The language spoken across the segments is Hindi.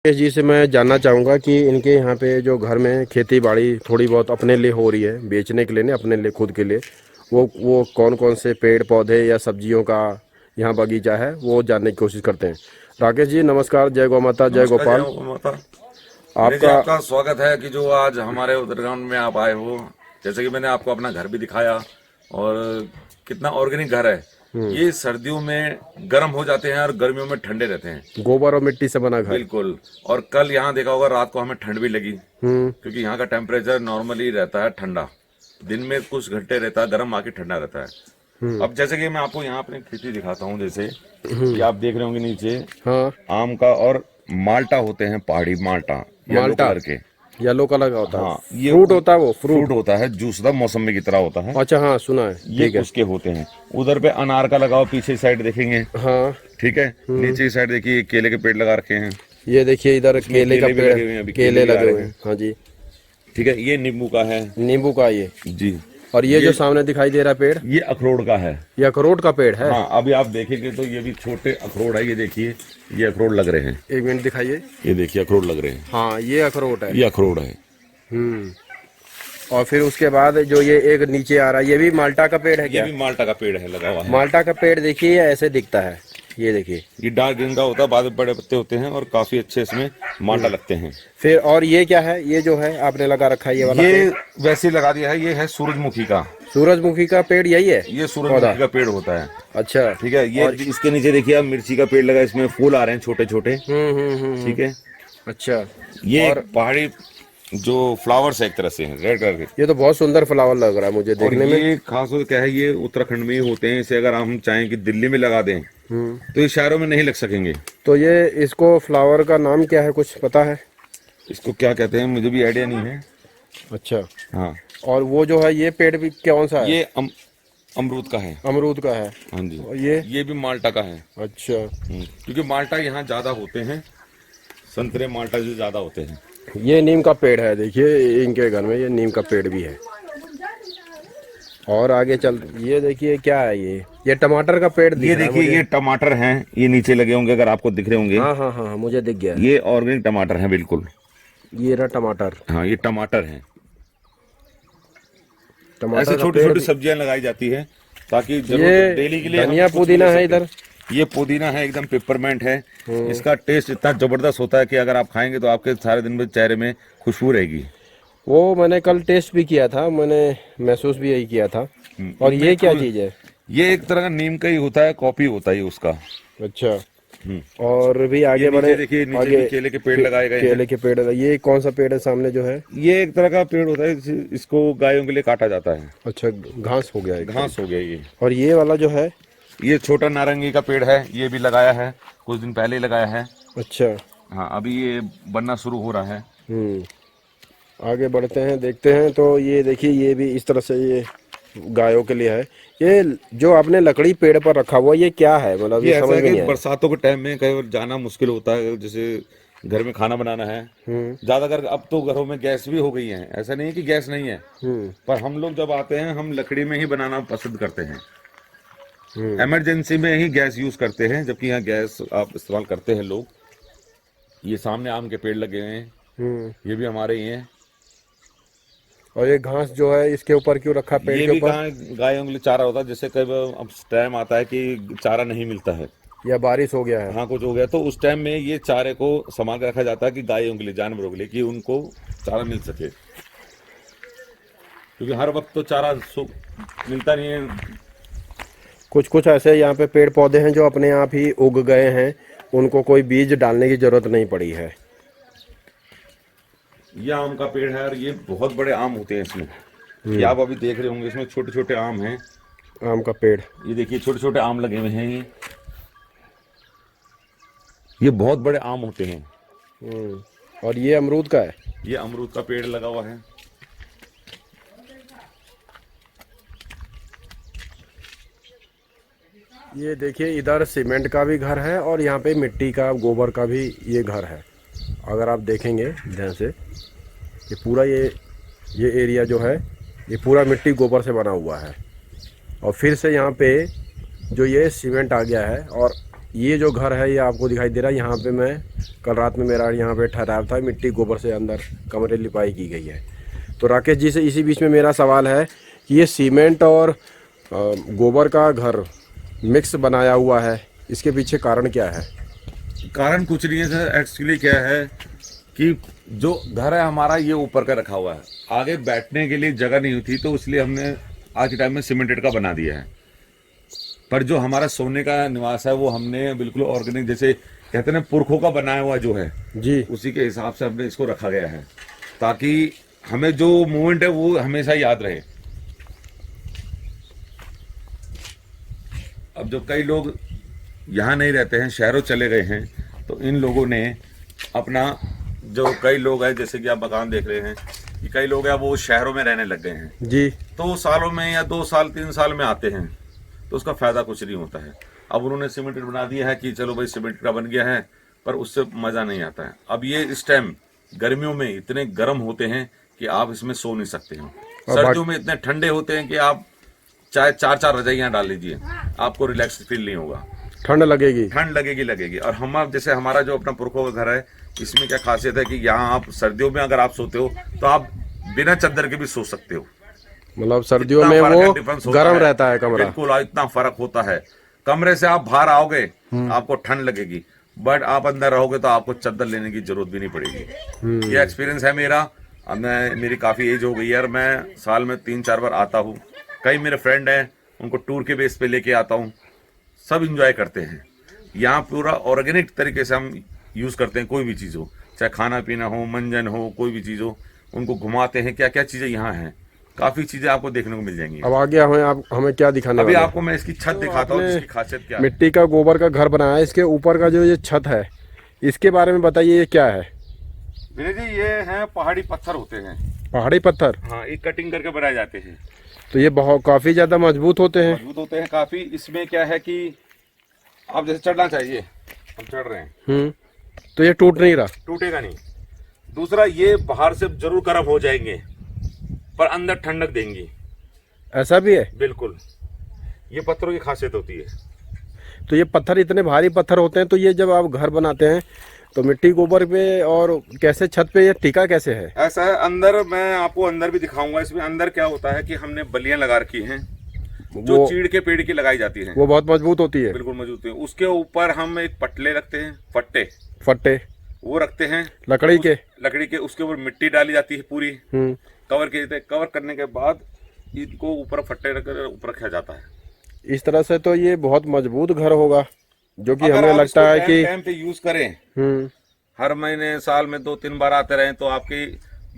राकेश जी से मैं जानना चाहूँगा कि इनके यहाँ पे जो घर में खेती बाड़ी थोड़ी बहुत अपने लिए हो रही है, बेचने के लिए नहीं, अपने लिए खुद के लिए, वो कौन कौन से पेड़ पौधे या सब्जियों का यहाँ बगीचा है, वो जानने की कोशिश करते हैं। राकेश जी नमस्कार, जय गौ माता, जय नमस्कार, जय गोपाल। हो माता। विनय जी, आपका आपका स्वागत है कि जो आज हमारे उत्तराखंड में आप आए हो। जैसे कि मैंने आपको अपना घर भी दिखाया और कितना ऑर्गेनिक घर है। ये सर्दियों में गर्म हो जाते हैं और गर्मियों में ठंडे रहते हैं। गोबर और मिट्टी से बना घर। बिल्कुल। और कल यहाँ देखा होगा, रात को हमें ठंड भी लगी हम्म। क्योंकि यहाँ का टेम्परेचर नॉर्मली रहता है ठंडा। दिन में कुछ घंटे रहता है गर्म, आके ठंडा रहता है। अब जैसे कि मैं आपको यहाँ अपनी खेती दिखाता हूँ, जैसे कि आप देख रहे होंगे नीचे हाँ। आम का और माल्टा होते हैं, पहाड़ी माल्टा, येलो माल्टा कलर के। येलो कलर का होता है। हाँ, ये फ्रूट होता है, वो फ्रूट। फ्रूट होता है, जूसदा मौसमी की तरह होता है। अच्छा हाँ, सुना है, ये ठीक है। उसके होते हैं। उधर पे अनार का लगाओ, पीछे साइड देखेंगे। हाँ। ठीक है। नीचे की साइड देखिए, केले के पेड़ लगा रखे हैं। ये देखिए इधर इसमें केले का केले भी पेड़, लगे हुए हैं, अभी केले केले भी आ लगे रहे हुए हैं। हैं। हाँ जी। ठीक है, ये नींबू का है नींबू का ये। जी। और ये जो सामने दिखाई दे रहा है पेड़, ये अखरोट का है। ये अखरोट का पेड़ है। हाँ, अभी आप देखेंगे तो ये भी छोटे अखरोट है। ये देखिए, ये अखरोट लग रहे हैं। एक मिनट दिखाइए। ये देखिए, अखरोट लग रहे हैं। हाँ, ये अखरोट है। ये अखरोट है। और फिर उसके बाद जो ये एक नीचे आ रहा है, ये भी माल्टा का पेड़ है ये क्या? भी माल्टा का पेड़ है, लगा हुआ है। माल्टा का पेड़ देखिए ऐसे दिखता है, ये देखिए। ये डार्क ग्रीन का होता है, बाद में बड़े पत्ते होते हैं और काफी अच्छे इसमें माल्टा लगते हैं। फिर और ये क्या है, ये जो है आपने लगा रखा है ये वाला ये पेड़? वैसे ही लगा दिया है। ये है सूरजमुखी का। सूरजमुखी का पेड़ यही है? ये सूरजमुखी का पेड़ होता है। अच्छा। ठीक है। ये इसके नीचे देखिए आप, मिर्ची का पेड़ लगा है, इसमें फूल आ रहे हैं छोटे छोटे। ठीक है। अच्छा। ये और एक पहाड़ी जो फ्लावर्स है, एक तरह से रेड कलर के। ये तो बहुत सुंदर फ्लावर लग रहा है मुझे और देखने में। ये खास बात क्या है, ये उत्तराखंड में ही होते हैं। इसे अगर हम चाहें कि दिल्ली में लगा दें तो ये शहरों में नहीं लग सकेंगे। तो ये इसको फ्लावर का नाम क्या है, कुछ पता है? इसको क्या कहते हैं मुझे भी आइडिया नहीं है। अच्छा। हाँ, और वो जो है ये पेड़ भी कौन सा है? ये अमरूद का है। अमरूद का है। हाँ जी। और ये भी माल्टा का है। अच्छा। क्योंकि माल्टा यहाँ ज्यादा होते हैं, संतरे माल्टा जो ज्यादा होते हैं। ये नीम का पेड़ है, देखिए इनके घर में ये नीम का पेड़ भी है। और आगे चल, ये देखिए क्या है, ये टमाटर का पेड़ दिख ये रहा है देखिए, मुझे। ये टमाटर हैं। ये नीचे लगे होंगे, अगर आपको दिख रहे होंगे। हाँ हाँ हाँ हाँ, मुझे दिख गया। ये ऑर्गेनिक टमाटर हैं, बिल्कुल। ये रहा टमाटर। हाँ, ये टमाटर हैं। टमाटर ऐसे का छोटी पेड़ छोटी भी- सब्जियां लगाई जाती है ताकि ये जरूरत डेली के लिए हम धनिया कुछ पुदीना ले है सकते इधर। हैं। ये पुदीना है, एकदम पेपरमेंट है। इसका टेस्ट इतना जबरदस्त होता है कि अगर आप खाएंगे तो आपके सारे दिन में चेहरे में खुशबू रहेगी। वो मैंने कल टेस्ट भी किया था, मैंने महसूस भी यही किया था। और ये क्या चीज है? ये एक तरह का नीम का ही होता है, कॉपी होता है उसका। अच्छा। और भी आगे ये बढ़े। नीचे देखिए, नीचे आगे भी केले के पेड़ लगाए गए हैं। केले के पेड़, ये कौन सा पेड़ है सामने जो है? ये एक तरह का पेड़ होता है, इसको गायों के लिए काटा जाता है। अच्छा, घास हो गया एक। घास हो गया ये। और ये वाला जो है? ये छोटा नारंगी का पेड़ है। ये भी लगाया है, कुछ दिन पहले ही लगाया है। अच्छा। हाँ, अभी ये बनना शुरू हो रहा है। आगे बढ़ते हैं, देखते हैं। तो ये देखिए, ये भी इस तरह से ये गायों के लिए है। ये जो आपने लकड़ी पेड़ पर रखा हुआ, ये क्या है, मतलब ये ये ऐसा समझ है में कि नहीं आया। बरसातों के टाइम में कई बार जाना मुश्किल होता है, जैसे घर में खाना बनाना है। ज्यादातर अब तो घरों में गैस भी हो गई है, ऐसा नहीं है कि गैस नहीं है। पर हम लोग जब आते हैं, हम लकड़ी में ही बनाना पसंद करते हैं। इमरजेंसी में ही गैस यूज करते हैं, जबकि यहाँ गैस आप इस्तेमाल करते हैं लोग। ये सामने आम के पेड़ लगे हुए हैं, ये भी हमारे ही हैं। और ये घास जो है इसके ऊपर क्यों रखा, पेड़ ये के भी ऊपर? गायों के लिए चारा होता है। जैसे कई बार अब टाइम आता है कि चारा नहीं मिलता है, या बारिश हो गया है? हाँ कुछ हो गया, तो उस टाइम में ये चारे को संभाल के रखा जाता है कि गायों के लिए, जानवरों के लिए, कि उनको चारा मिल सके। क्योंकि हर वक्त तो चारा मिलता नहीं है। कुछ कुछ ऐसे यहाँ पे पेड़ पौधे हैं जो अपने आप ही उग गए हैं, उनको कोई बीज डालने की जरूरत नहीं पड़ी है। ये आम का पेड़ है और ये बहुत बड़े आम होते हैं इसमें। ये आप अभी देख रहे होंगे, इसमें छोटे छोटे आम हैं। आम का पेड़। ये देखिए, छोटे छोटे आम लगे हुए हैं। ये बहुत बड़े आम होते हैं। और ये अमरूद का है? ये अमरूद का पेड़ लगा हुआ है। ये देखिए, इधर सीमेंट का भी घर है और यहाँ पे मिट्टी का, गोबर का भी ये घर है। अगर आप देखेंगे ध्यान से, ये पूरा ये एरिया जो है, ये पूरा मिट्टी गोबर से बना हुआ है। और फिर से यहाँ पे जो ये सीमेंट आ गया है और ये जो घर है ये आपको दिखाई दे रहा है, यहाँ पे मैं कल रात में मेरा यहाँ पे ठहराव था, मिट्टी गोबर से अंदर कमरे लिपाई की गई है। तो राकेश जी से इसी बीच में मेरा सवाल है कि ये सीमेंट और गोबर का घर मिक्स बनाया हुआ है, इसके पीछे कारण क्या है? कारण कुछ नहीं है सर, एक्चुअली क्या है कि जो घर है हमारा ये ऊपर का रखा हुआ है, आगे बैठने के लिए जगह नहीं होती, तो इसलिए हमने आज के टाइम में सीमेंटेड का बना दिया है। पर जो हमारा सोने का निवास है वो हमने बिल्कुल ऑर्गेनिक, जैसे कहते हैं ना, पुरखों का बनाया हुआ जो है जी, उसी के हिसाब से हमने इसको रखा गया है, ताकि हमें जो मूवमेंट है वो हमेशा याद रहे। अब जो कई लोग यहाँ नहीं रहते हैं, शहरों चले गए हैं, तो इन लोगों ने अपना, जो कई लोग हैं जैसे कि आप मकान देख रहे हैं कि कई लोग हैं वो शहरों में रहने लग गए हैं जी, तो सालों में या 2 साल 3 साल में आते हैं, तो उसका फायदा कुछ नहीं होता है। अब उन्होंने सीमेंटेड बना दिया है कि चलो भाई सीमेंट का बन गया है, पर उससे मजा नहीं आता है। अब ये इस टाइम गर्मियों में इतने गर्म होते हैं कि आप इसमें सो नहीं सकते हैं, सर्दियों में इतने ठंडे होते हैं कि आप चाहे 4-4 रजाइयाँ डाल लीजिए, आपको रिलैक्स फील नहीं होगा, ठंड लगेगी। ठंड लगेगी। और हम जैसे हमारा जो अपना पुरखों का घर है, इसमें क्या खासियत है कि यहाँ आप सर्दियों में अगर आप सोते हो तो आप बिना चादर के भी सो सकते हो, मतलब सर्दियों में वो गर्म रहता है कमरा। बिल्कुल, इतना फर्क होता है। कमरे से आप बाहर आओगे आपको ठंड लगेगी, बट आप अंदर रहोगे तो आपको चादर लेने की जरूरत भी नहीं पड़ेगी। ये एक्सपीरियंस है मेरा। अब मेरी काफी एज हो गई है और मैं साल में 3-4 बार आता हूँ। कई मेरे फ्रेंड हैं, उनको टूर के बेस पे लेके आता हूँ, सब इंजॉय करते हैं। यहाँ पूरा ऑर्गेनिक तरीके से हम यूज करते हैं, कोई भी चीज हो, चाहे खाना पीना हो, मंजन हो, कोई भी चीज हो, उनको घुमाते हैं। क्या क्या चीजें यहाँ हैं, काफी चीजें आपको देखने को मिल जाएंगी। अब आगे हमें क्या दिखाने अभी वाले हैं? आपको मैं इसकी छत दिखाता हूँ, जिसकी खासियत क्या है। मिट्टी का गोबर का घर बनाया है, इसके ऊपर का जो ये छत है इसके बारे में बताइए, ये क्या है? विनय जी, ये हैं पहाड़ी पत्थर होते हैं। पहाड़ी पत्थर? हाँ, ये कटिंग करके बनाए जाते हैं। तो ये बहुत काफी ज्यादा मजबूत होते हैं। मजबूत होते हैं काफी। इसमें क्या है कि आप जैसे चढ़ना चाहिए, हम चढ़ रहे हैं, तो ये टूट नहीं रहा? टूटेगा नहीं। दूसरा, ये बाहर से जरूर गर्म हो जाएंगे पर अंदर ठंडक देंगी। ऐसा भी है? बिल्कुल, ये पत्थरों की खासियत होती है। तो ये पत्थर इतने भारी पत्थर होते हैं, तो ये जब आप घर बनाते हैं तो मिट्टी गोबर पे और कैसे छत पे ये टिका कैसे है? ऐसा है, अंदर मैं आपको अंदर भी दिखाऊंगा। इसमें अंदर क्या होता है कि हमने बलियां लगा रखी हैं, जो चीड़ के पेड़ की लगाई जाती हैं। वो बहुत मजबूत होती है? बिल्कुल मजबूत है। उसके ऊपर हम एक पटले रखते हैं, फट्टे वो रखते हैं लकड़ी के। उसके ऊपर मिट्टी डाली जाती है पूरी, कवर करने के बाद इनको ऊपर फट्टे रखकर ऊपर रखा जाता है। इस तरह से तो ये बहुत मजबूत घर होगा, जो कि अगर हमें आप लगता है कि टाइम पे यूज करें, हर महीने साल में 2-3 बार आते रहें, तो आपकी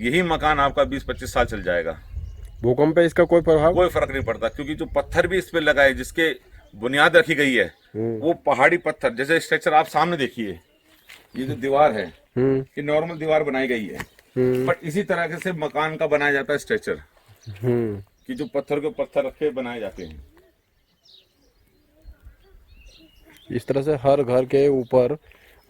यही मकान आपका 20-25 साल चल जाएगा। भूकंप पे इसका कोई प्रभाव? कोई फर्क नहीं पड़ता, क्योंकि जो पत्थर भी इस पे लगा है, जिसके बुनियाद रखी गई है, वो पहाड़ी पत्थर। जैसे स्ट्रक्चर आप सामने देखिए, ये जो दीवार है, ये नॉर्मल दीवार बनाई गई है, बट इसी तरह से मकान का बनाया जाता है स्ट्रक्चर, कि जो पत्थर के पत्थर रखे बनाए जाते हैं। इस तरह से हर घर के ऊपर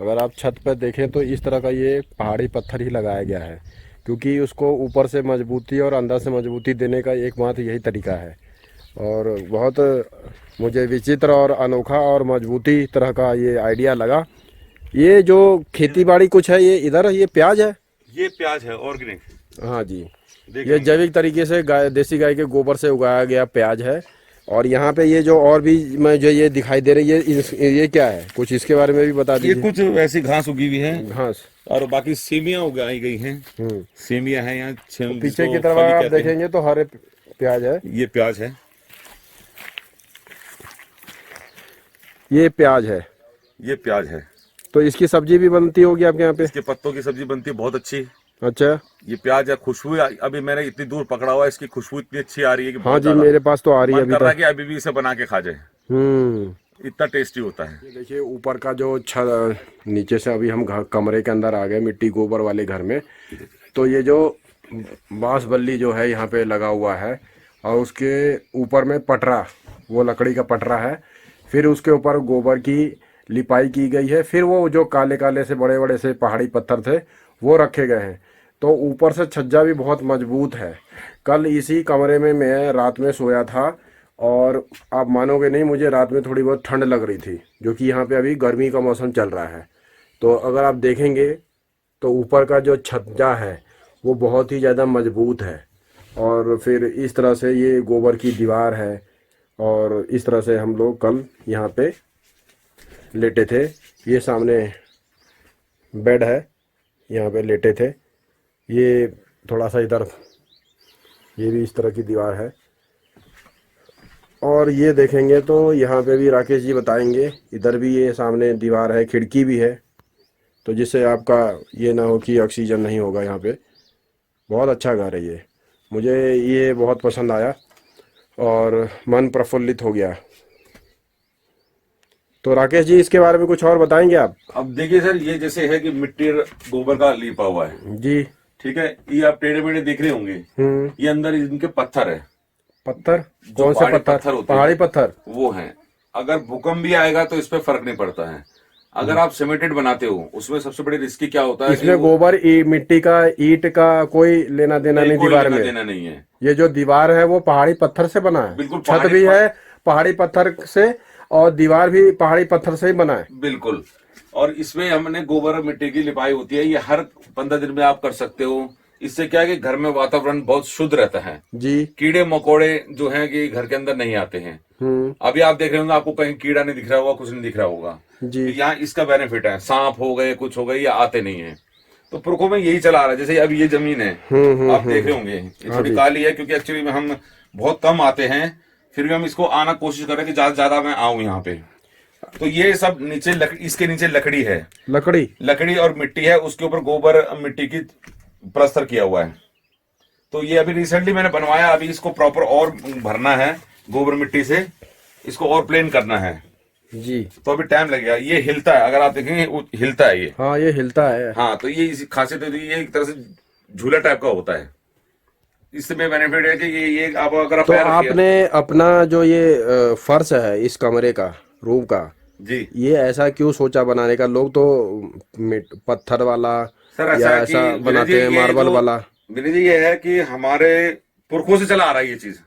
अगर आप छत पर देखें तो इस तरह का ये पहाड़ी पत्थर ही लगाया गया है, क्योंकि उसको ऊपर से मजबूती और अंदर से मजबूती देने का एकमात्र यही तरीका है। और बहुत मुझे विचित्र और अनोखा और मजबूती तरह का ये आइडिया लगा। ये जो खेती बाड़ी कुछ है, ये इधर ये प्याज है? ये प्याज है ऑर्गेनिक। हाँ जी, ये जैविक तरीके से देसी गाय के गोबर से उगाया गया प्याज है। और यहाँ पे ये जो और भी जो ये दिखाई दे रही है, ये क्या है? कुछ इसके बारे में भी बता दीजिए। ये कुछ वैसी घास उगी हुई है, घास, और बाकी सेमियां उगाई गई हैं। सेमियां हैं यहाँ। पीछे की तरफ आप देखेंगे तो हरे प्याज है। ये प्याज है, ये प्याज है, ये प्याज है। तो इसकी सब्जी भी बनती होगी आपके यहाँ पे? इसके पत्तों की सब्जी बनती है, बहुत अच्छी। अच्छा, ये प्याज है, खुशबू अभी मैंने इतनी दूर पकड़ा हुआ है, इसकी खुशबू इतनी अच्छी आ रही है कि हाँ जी, मेरे पास तो आ रही है अभी तक। कि अभी भी इसे बना के खा जाए, इतना टेस्टी होता है। देखिए ऊपर का जो छत, नीचे से अभी हम कमरे के अंदर आ गए मिट्टी गोबर वाले घर में। तो ये जो बांस बल्ली जो है यहाँ पे लगा हुआ है, और उसके ऊपर में पटरा, वो लकड़ी का पटरा है, फिर उसके ऊपर गोबर की लिपाई की गई है, फिर वो जो काले काले से बड़े बड़े से पहाड़ी पत्थर थे वो रखे गए हैं। तो ऊपर से छज्जा भी बहुत मजबूत है। कल इसी कमरे में मैं रात में सोया था, और आप मानोगे नहीं, मुझे रात में थोड़ी बहुत ठंड लग रही थी, जो कि यहाँ पे अभी गर्मी का मौसम चल रहा है। तो अगर आप देखेंगे तो ऊपर का जो छज्जा है वो बहुत ही ज़्यादा मजबूत है। और फिर इस तरह से ये गोबर की दीवार है, और इस तरह से हम लोग कल यहाँ पे लेटे थे। ये सामने बेड है, यहाँ पे लेटे थे। ये थोड़ा सा इधर, ये भी इस तरह की दीवार है। और ये देखेंगे तो यहाँ पे भी राकेश जी बताएंगे, इधर भी ये सामने दीवार है, खिड़की भी है, तो जिससे आपका ये ना हो कि ऑक्सीजन नहीं होगा यहाँ पे। बहुत अच्छा घर है ये, मुझे ये बहुत पसंद आया और मन प्रफुल्लित हो गया। तो राकेश जी इसके बारे में कुछ और बताएंगे आप? अब देखिए सर, ये जैसे है कि मिट्टी गोबर का लीपा हुआ है, जी। ठीक है। ये आप टेढ़े मेढ़े देख रहे होंगे, ये अंदर इनके पत्थर है। पत्थर? जो कौन से पहाड़ी पत्थर? पत्थर होते पहाड़ी हैं, पत्थर? वो हैं। अगर भूकंप भी आएगा तो इस पे फर्क नहीं पड़ता है। अगर आप सीमेंटेड बनाते हो, उसमें सबसे बड़ी रिस्की क्या होता है कि इसमें गोबर मिट्टी का, ईंट का कोई लेना देना नहीं कोई दीवार लेना में। देना नहीं है। ये जो दीवार है वो पहाड़ी पत्थर से बना है, बिल्कुल छत भी है पहाड़ी पत्थर से, और दीवार भी पहाड़ी पत्थर से ही बना है। बिल्कुल। और इसमें हमने गोबर और मिट्टी की लिपाई होती है, ये हर 15 दिन में आप कर सकते हो। इससे क्या है कि घर में वातावरण बहुत शुद्ध रहता है जी। कीड़े मकोड़े जो हैं कि घर के अंदर नहीं आते हैं। अभी आप देख रहे होंगे, आपको कहीं कीड़ा नहीं दिख रहा होगा, कुछ नहीं दिख रहा होगा जी। तो यहाँ इसका बेनिफिट है। सांप हो गए, कुछ हो गए, ये आते नहीं है। तो पुरखों में यही चला आ रहा है। जैसे अभी ये जमीन है, आप देख रहे होंगे, ये थोड़ी काली है क्योंकि एक्चुअली में हम बहुत कम आते हैं, फिर भी हम इसको आना कोशिश कर रहे हैं कि ज्यादा से ज्यादा मैं आऊं यहाँ पे। तो ये सब नीचे इसके नीचे लकड़ी है, लकड़ी और मिट्टी है, उसके ऊपर गोबर मिट्टी की प्लास्टर किया हुआ है। तो ये अभी रिसेंटली मैंने बनवाया, अभी इसको प्रॉपर और भरना है गोबर मिट्टी से, इसको और प्लेन करना है जी। तो अभी टाइम लगेगा। ये हिलता है, अगर आप देखेंगे हिलता है ये। हाँ, ये हिलता है। हाँ, तो ये इसी खासियत है, ये एक तरह से झूला टाइप का होता है। इसमें बेनिफिट है कि ये आप अगर आप तो आपने अपना जो ये फर्श है इस कमरे का, रूम का जी, ये ऐसा क्यों सोचा बनाने का? लोग तो पत्थर वाला सर या ऐसा बनाते हैं, मार्बल वाला। विनय जी, ये है कि हमारे पुरखों से चला आ रहा है ये चीज।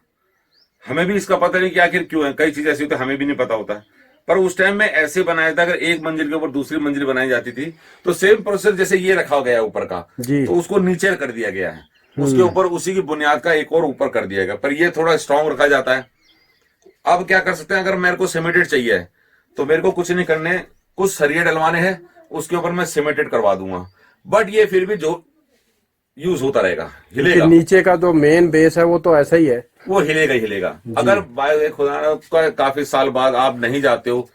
हमें भी इसका पता नहीं कि आखिर क्यों है, कई चीज ऐसी होती है हमें भी नहीं पता होता। पर उस टाइम में ऐसे बनाया था, अगर एक मंजिल के ऊपर दूसरी मंजिल बनाई जाती थी तो सेम प्रोसेस जैसे ये रखा गया है ऊपर का, तो उसको नीचे कर दिया गया है, उसके ऊपर उसी की बुनियाद का एक और ऊपर कर दिया गया, पर ये थोड़ा स्ट्रांग रखा जाता है। अब क्या कर सकते हैं, अगर मेरे को सीमेंटेड चाहिए तो मेरे को कुछ नहीं करने, कुछ सरिये डलवाने हैं, उसके ऊपर मैं सीमेंटेड करवा दूंगा। बट ये फिर भी जो यूज होता रहेगा, हिलेगा। नीचे का जो मेन बेस है वो तो ऐसा ही है, वो हिलेगा ही हिलेगा। अगर खुदा का काफी साल बाद आप नहीं जाते हो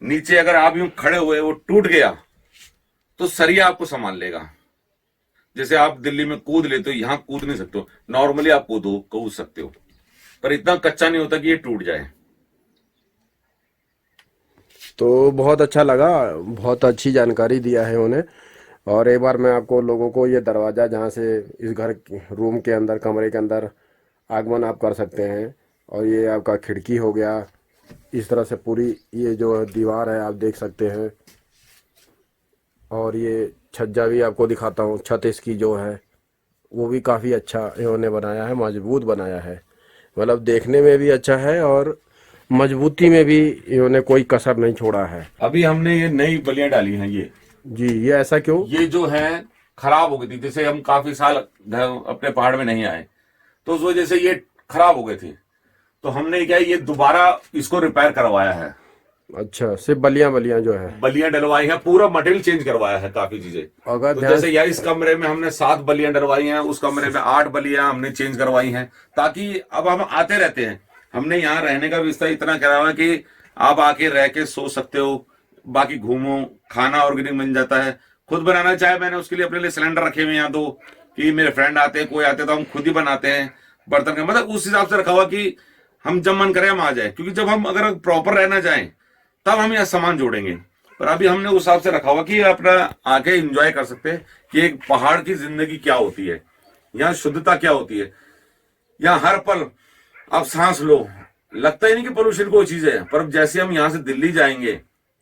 नीचे, अगर आप यूं खड़े हुए वो टूट गया तो सरिया आपको संभाल लेगा। जैसे आप दिल्ली में कूद लेते हो, यहां कूद नहीं सकते हो, नॉर्मली आप कूद सकते हो, पर इतना कच्चा नहीं होता कि ये टूट जाए। तो बहुत अच्छा लगा, बहुत अच्छी जानकारी दिया है उन्हें। और एक बार मैं आपको लोगों को ये दरवाज़ा जहाँ से इस घर रूम के अंदर, कमरे के अंदर आगमन आप कर सकते हैं, और ये आपका खिड़की हो गया, इस तरह से पूरी ये जो दीवार है आप देख सकते हैं। और ये छज्जा भी आपको दिखाता हूँ, छत इसकी जो है वो भी काफ़ी अच्छा इन्होंने बनाया है, मजबूत बनाया है। मतलब देखने में भी अच्छा है और मजबूती में भी इन्होंने कोई कसर नहीं छोड़ा है। अभी हमने ये नई बलियां डाली हैं ये जी। ये ऐसा क्यों? ये जो है खराब हो गई थी, जैसे हम काफी साल अपने पहाड़ में नहीं आए तो उस वजह से ये खराब हो गए थे, तो हमने क्या ये दोबारा इसको रिपेयर करवाया है। अच्छा, सिर्फ बलियां जो है, बलियां डलवाई हैं, पूरा मटेरियल चेंज करवाया है, काफी चीजें। अगर तो जैसे या इस कमरे में हमने 7 बलियां डलवाई हैं, उस कमरे में 8 बलियां हमने चेंज करवाई हैं, ताकि अब हम आते रहते हैं। हमने यहाँ रहने का व्यवस्था इतना करा हुआ है कि आप आके रह के सो सकते हो, बाकी घूमो, खाना ऑर्गेनिक बन जाता है। खुद बनाना चाहे, मैंने उसके लिए अपने लिए सिलेंडर रखे हुए हैं 2 कि मेरे फ्रेंड आते हैं, कोई आते तो हम खुद ही बनाते हैं बर्तन का, मतलब उस हिसाब से रखा हुआ कि हम जब मन करे हम आ जाए। क्योंकि जब हम अगर प्रॉपर रहना चाहें तब हम यहाँ सामान जोड़ेंगे, पर अभी हमने उस हिसाब से रखा हुआ कि अपना आके एंजॉय कर सकते हैं कि एक पहाड़ की जिंदगी क्या होती है, यहाँ शुद्धता क्या होती है। यहाँ हर पल आप सांस लो, लगता ही नहीं कि पोल्यूशन कोई चीज है, पर जैसे हम यहाँ से दिल्ली जाएंगे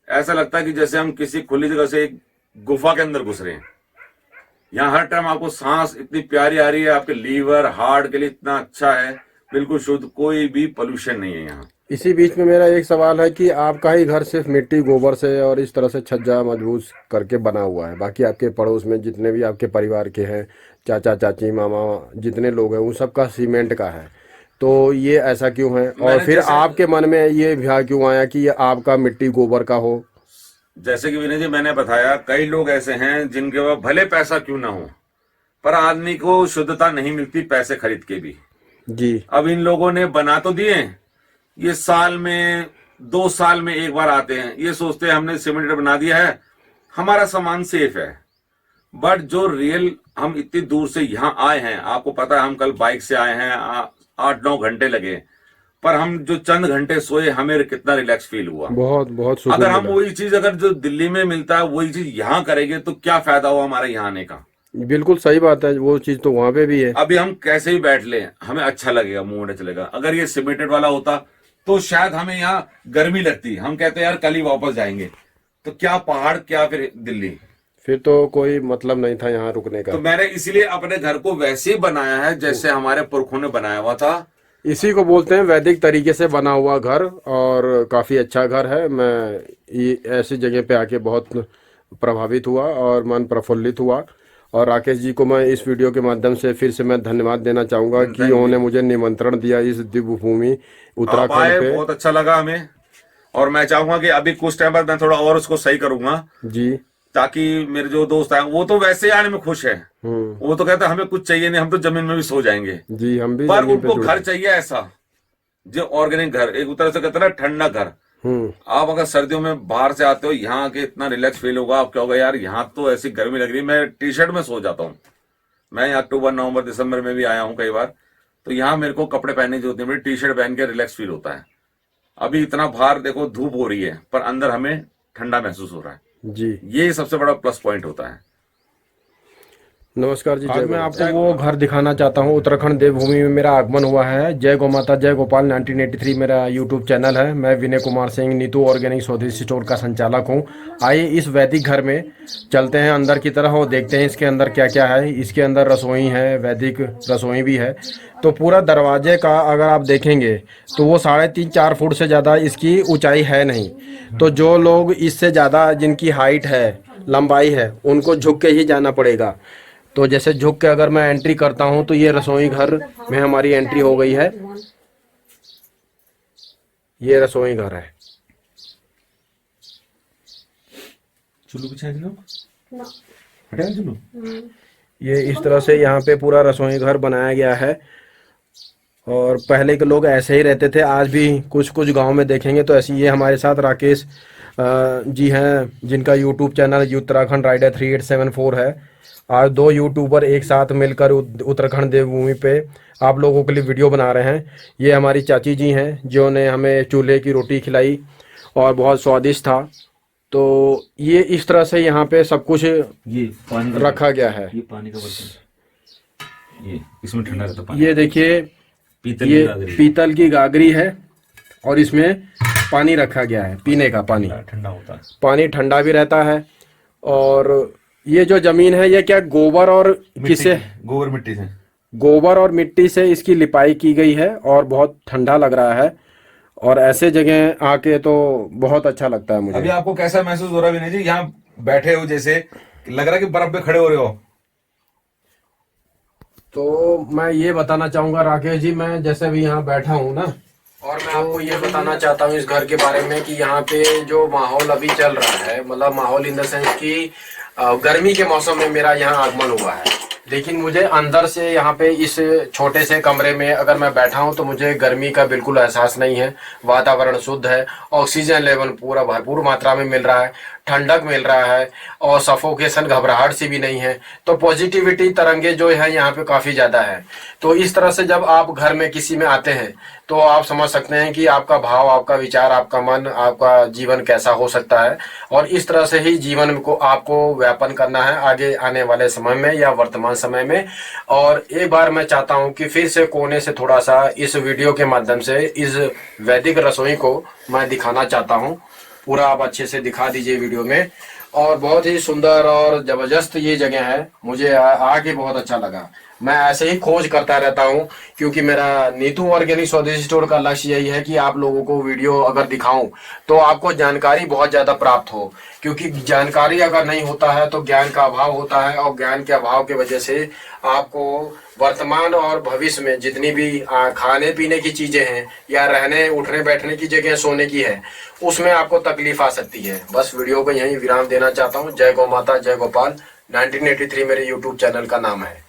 ऐसा लगता है कि जैसे हम किसी खुली जगह से एक गुफा के अंदर घुस रहे हैं। यहाँ हर टाइम आपको सांस इतनी प्यारी आ रही है, आपके लीवर हार्ट के लिए इतना अच्छा है, बिल्कुल शुद्ध, कोई भी पोल्यूशन नहीं है यहाँ। इसी बीच में मेरा एक सवाल है कि आपका ही घर सिर्फ मिट्टी गोबर से और इस तरह से छज्जा मजबूत करके बना हुआ है, बाकी आपके पड़ोस में जितने भी आपके परिवार के हैं, चाचा चाची मामा जितने लोग हैं, उन सब का सीमेंट का है, तो ये ऐसा क्यों है? और मैंने फिर जैसे आपके मन में ये ख्याल क्यों आया कि ये आपका मिट्टी गोबर का हो? जैसे कि विनय जी मैंने बताया, कई लोग ऐसे हैं जिनके पास भले पैसा क्यों ना हो, पर आदमी को शुद्धता नहीं मिलती पैसे खरीद के भी। जी। अब इन लोगों ने बना तो दिए, ये साल में 2 साल में एक बार आते हैं, ये सोचते हैं हमने सीमेंट बना दिया है, हमारा सामान सेफ है। बट जो रियल, हम इतनी दूर से यहाँ आए हैं, आपको पता है हम कल बाइक से आए हैं, 8-9 घंटे लगे, पर हम जो चंद घंटे सोए, हमें कितना रिलैक्स फील हुआ। बहुत बहुत सुकून अगर हम मिला। वही चीज अगर जो दिल्ली में मिलता है वही चीज यहाँ करेंगे तो क्या फायदा हुआ हमारे यहाँ आने का। बिल्कुल सही बात है, वो चीज़ तो वहाँ पे भी है। अभी हम कैसे ही बैठ ले, हमें अच्छा लगेगा, मुंह में चलेगा। अगर ये सीमेंटेड वाला होता तो शायद हमें यहाँ गर्मी लगती, हम कहते यार कल ही वापस जाएंगे। तो क्या पहाड़, क्या फिर दिल्ली, फिर तो कोई मतलब नहीं था यहाँ रुकने का। तो मैंने इसलिए अपने घर को वैसे ही बनाया है जैसे हमारे पुरखों ने बनाया हुआ था। इसी को बोलते हैं वैदिक तरीके से बना हुआ घर, और काफ़ी अच्छा घर है। मैं ये ऐसी जगह पे आके बहुत प्रभावित हुआ और मन प्रफुल्लित हुआ। और राकेश जी को मैं इस वीडियो के माध्यम से फिर से मैं धन्यवाद देना चाहूँगा कि उन्होंने मुझे निमंत्रण दिया इस दिव्य भूमि आप उत्तराखंड आए, पे। बहुत अच्छा लगा हमें, और मैं चाहूंगा कि अभी कुछ टाइम बाद मैं थोड़ा और उसको सही करूंगा, जी। ताकि मेरे जो दोस्त आए वो तो वैसे ही आने में खुश है। वो तो कहते हैं हमें कुछ चाहिए नहीं, हम तो जमीन में भी सो जाएंगे। जी, हम भी पर जमीन पे उनको जुड़े। घर चाहिए ऐसा जो ऑर्गेनिक घर, एक तरह से कहते हैं ना ठंडा घर। आप अगर सर्दियों में बाहर से आते हो, यहाँ आके इतना रिलैक्स फील होगा, आप क्या होगा यार यहाँ तो ऐसी गर्मी लग रही है, मैं टी शर्ट में सो जाता हूँ। मैं अक्टूबर नवंबर दिसंबर में भी आया हूँ कई बार, तो यहाँ मेरे को कपड़े पहनने की होती है, मेरी टी शर्ट पहन के रिलैक्स फील होता है। अभी इतना बाहर देखो धूप हो रही है, पर अंदर हमें ठंडा महसूस हो रहा है। जी। ये सबसे बड़ा प्लस पॉइंट होता है। नमस्कार जी। आज मैं आपको वो घर दिखाना चाहता हूँ। उत्तराखंड देवभूमि में मेरा आगमन हुआ है। जय गौ माता जय गोपाल 1983 मेरा यूट्यूब चैनल है। मैं विनय कुमार सिंह नीतू ऑर्गेनिक स्वदेशी स्टोर का संचालक हूँ। आइए इस वैदिक घर में चलते हैं अंदर की तरफ और देखते हैं इसके अंदर क्या क्या है। इसके अंदर रसोई है, वैदिक रसोई भी है। तो पूरा दरवाजे का अगर आप देखेंगे तो वो 3.5-4 फुट से ज़्यादा इसकी ऊंचाई है नहीं। तो जो लोग इससे ज़्यादा जिनकी हाइट है, लंबाई है, उनको झुक के ही जाना पड़ेगा। तो जैसे झुक के अगर मैं एंट्री करता हूं तो ये रसोई घर में हमारी एंट्री हो गई है। ये रसोई घर है। चुल्लू बिछा दिलो, हटा चुल्लू। ये इस तरह से यहाँ पे पूरा रसोई घर बनाया गया है। और पहले के लोग ऐसे ही रहते थे, आज भी कुछ कुछ गांव में देखेंगे तो ऐसी। ये हमारे साथ राकेश जी हैं, जिनका यूट्यूब चैनल उत्तराखंड राइडर 3874 है। आज 2 यूट्यूबर एक साथ मिलकर उत्तराखंड देवभूमि पे आप लोगों के लिए वीडियो बना रहे हैं। ये हमारी चाची जी हैं जिन्होंने हमें चूल्हे की रोटी खिलाई और बहुत स्वादिष्ट था। तो ये इस तरह से यहाँ पे सब कुछ ये पानी रखा गया है। ये पानी का बर्तन, ये इसमें ठंडा रहता पानी। ये देखिए, ये पीतल की गागरी है और इसमें पानी रखा गया है, पीने का पानी। ठंडा होता है, पानी ठंडा भी रहता है। और ये जो जमीन है ये क्या गोबर और किसे, गोबर मिट्टी से, गोबर और मिट्टी से इसकी लिपाई की गई है और बहुत ठंडा लग रहा है। और ऐसे जगह आके तो बहुत अच्छा लगता है मुझे। अभी आपको कैसा महसूस हो रहा है विनय जी? यहाँ बैठे हो जैसे लग रहा है कि बर्फ पे खड़े हो रहे हो। तो मैं ये बताना चाहूंगा राकेश जी, मैं जैसे भी यहाँ बैठा हूँ ना, और मैं आपको ये बताना चाहता हूँ इस घर के बारे में कि यहाँ पे जो माहौल अभी चल रहा है, मतलब माहौल इन द सेंस की गर्मी के मौसम में मेरा यहाँ आगमन हुआ है। लेकिन मुझे अंदर से यहाँ पे इस छोटे से कमरे में अगर मैं बैठा हूँ तो मुझे गर्मी का बिल्कुल एहसास नहीं है। वातावरण शुद्ध है, ऑक्सीजन लेवल पूरा भरपूर मात्रा में मिल रहा है, ठंडक मिल रहा है और सफोकेशन घबराहट सी भी नहीं है। तो पॉजिटिविटी तरंगे जो है यहाँ पे काफ़ी ज़्यादा है। तो इस तरह से जब आप घर में किसी में आते हैं तो आप समझ सकते हैं कि आपका भाव, आपका विचार, आपका मन, आपका जीवन कैसा हो सकता है। और इस तरह से ही जीवन को आपको व्यापन करना है आगे आने वाले समय में या वर्तमान समय में। और एक बार मैं चाहता हूं कि फिर से कोने से थोड़ा सा इस वीडियो के माध्यम से इस वैदिक रसोई को मैं दिखाना चाहता हूं। पूरा आप अच्छे से दिखा दीजिए वीडियो में। और बहुत ही सुंदर और जबरदस्त ये जगह है, मुझे आके बहुत अच्छा लगा। मैं ऐसे ही खोज करता रहता हूँ, क्योंकि मेरा नीतू ऑर्गेनिक स्वदेशी स्टोर का लक्ष्य यही है कि आप लोगों को वीडियो अगर दिखाऊं तो आपको जानकारी बहुत ज्यादा प्राप्त हो, क्योंकि जानकारी अगर नहीं होता है तो ज्ञान का अभाव होता है, और ज्ञान के अभाव की वजह से आपको वर्तमान और भविष्य में जितनी भी खाने पीने की चीजें हैं या रहने उठने बैठने की जगह सोने की है, उसमें आपको तकलीफ आ सकती है। बस वीडियो को यहीं विराम देना चाहता हूँ। जय गौ माता, जय गोपाल। 1983 मेरे यूट्यूब चैनल का नाम है।